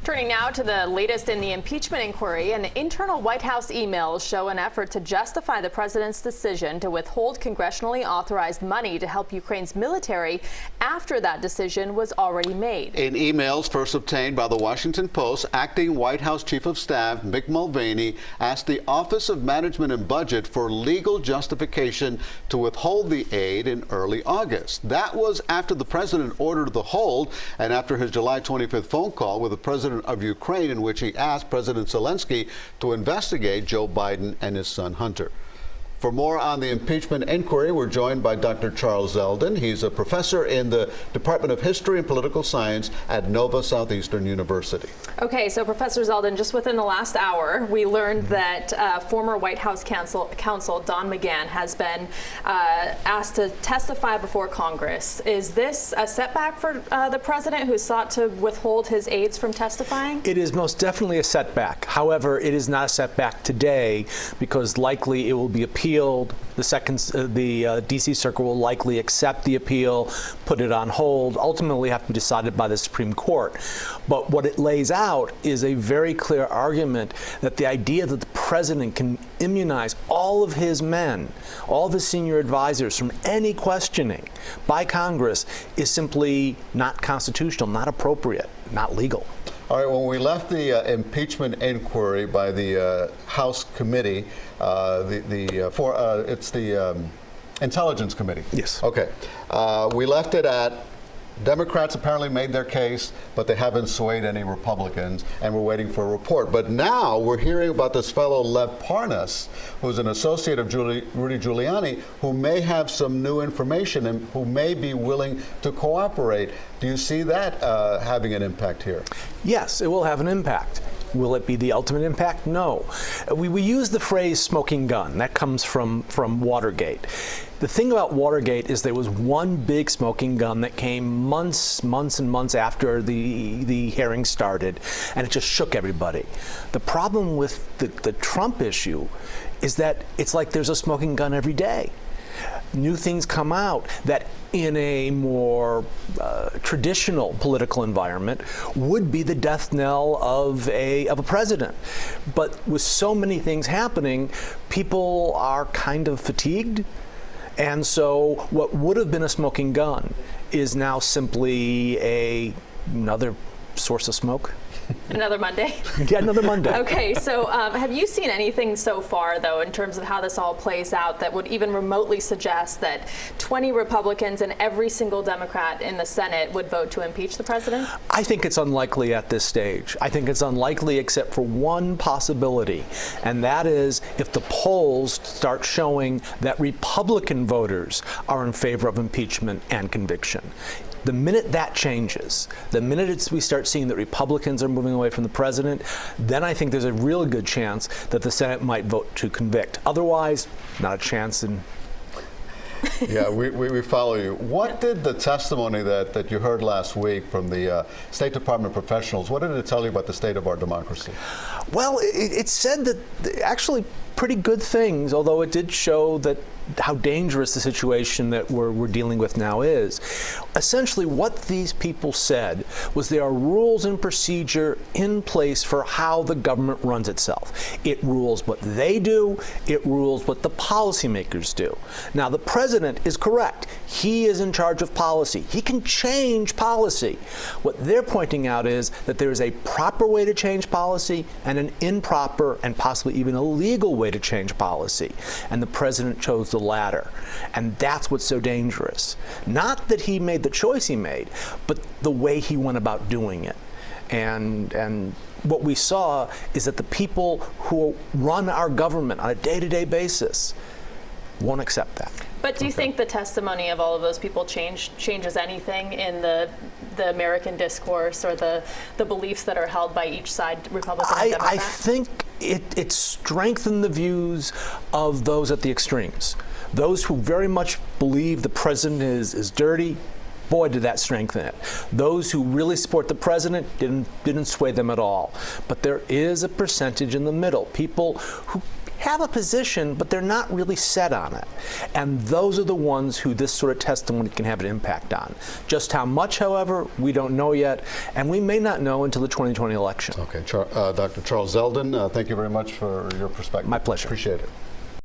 Turning now to the latest in the impeachment inquiry, and internal White House emails show an effort to justify the president's decision to withhold congressionally authorized money to help Ukraine's military after that decision was already made. In emails first obtained by the Washington Post, acting White House Chief of Staff Mick Mulvaney asked the Office of Management and Budget for legal justification to withhold the aid in early August. That was after the president ordered the hold and after his July 25th phone call with the president of Ukraine, in which he asked President Zelensky to investigate Joe Biden and his son Hunter. For more on the impeachment inquiry, we're joined by Dr. Charles Zelden. He's a professor in the Department of History and Political Science at Nova Southeastern University. Okay, so Professor Zelden, just within the last hour, we learned that former White House counsel Don McGahn has been asked to testify before Congress. Is this a setback for the president who sought to withhold his aides from testifying? It is most definitely a setback. However, it is not a setback today because likely it will be appealed. The D.C. Circuit will likely accept the appeal, put it on hold, ultimately have to be decided by the Supreme Court. But what it lays out is a very clear argument that the idea that the president can immunize all of his men, all of his senior advisors from any questioning by Congress is simply not constitutional, not appropriate, not legal. All right, when we left the impeachment inquiry by the House committee, it's the Intelligence Committee. Yes. Okay. We left it at Democrats apparently made their case, but they haven't swayed any Republicans, and we're waiting for a report. But now we're hearing about this fellow Lev Parnas, who's an associate of Rudy Giuliani, who may have some new information and who may be willing to cooperate. Do you see that having an impact here? Yes, it will have an impact. Will it be the ultimate impact? No. We use the phrase smoking gun. That comes from Watergate. The thing about Watergate is there was one big smoking gun that came months and months after the hearing started, and it just shook everybody. The problem with the Trump issue is that it's like there's a smoking gun every day. New things come out that in a more traditional political environment would be the death knell of a president. But with so many things happening, people are kind of fatigued. And so what would have been a smoking gun is now simply another source of smoke. Another Monday? Yeah, another Monday. Okay, so have you seen anything so far, though, in terms of how this all plays out that would even remotely suggest that 20 Republicans and every single Democrat in the Senate would vote to impeach the president? I think it's unlikely at this stage. I think it's unlikely except for one possibility, and that is if the polls start showing that Republican voters are in favor of impeachment and conviction. The minute that changes, the minute we start seeing that Republicans are moving away from the president, then I think there's a really good chance that the Senate might vote to convict. Otherwise, not a chance. Yeah, we follow you. What did the testimony that you heard last week from the State Department professionals, what did it tell you about the state of our democracy? Well, it said that actually pretty good things, although it did show that how dangerous the situation that we're dealing with now is. Essentially, what these people said was there are rules and procedure in place for how the government runs itself. It rules what they do, it rules what the policymakers do. Now, the president is correct. He is in charge of policy. He can change policy. What they're pointing out is that there is a proper way to change policy and an improper and possibly even illegal way to change policy. And the president chose the latter. And that's what's so dangerous. Not that he made the choice he made, but the way he went about doing it. And what we saw is that the people who run our government on a day-to-day basis won't accept that. But do you think the testimony of all of those people changes anything in the American discourse or the beliefs that are held by each side, Republican and Democrat? I think it strengthened the views of those at the extremes. Those who very much believe the president is dirty, boy, did that strengthen it. Those who really support the president didn't sway them at all. But there is a percentage in the middle, people who have a position, but they're not really set on it. And those are the ones who this sort of testimony can have an impact on. Just how much, however, we don't know yet, and we may not know until the 2020 election. Okay, Dr. Charles Zelden, thank you very much for your perspective. My pleasure. Appreciate it.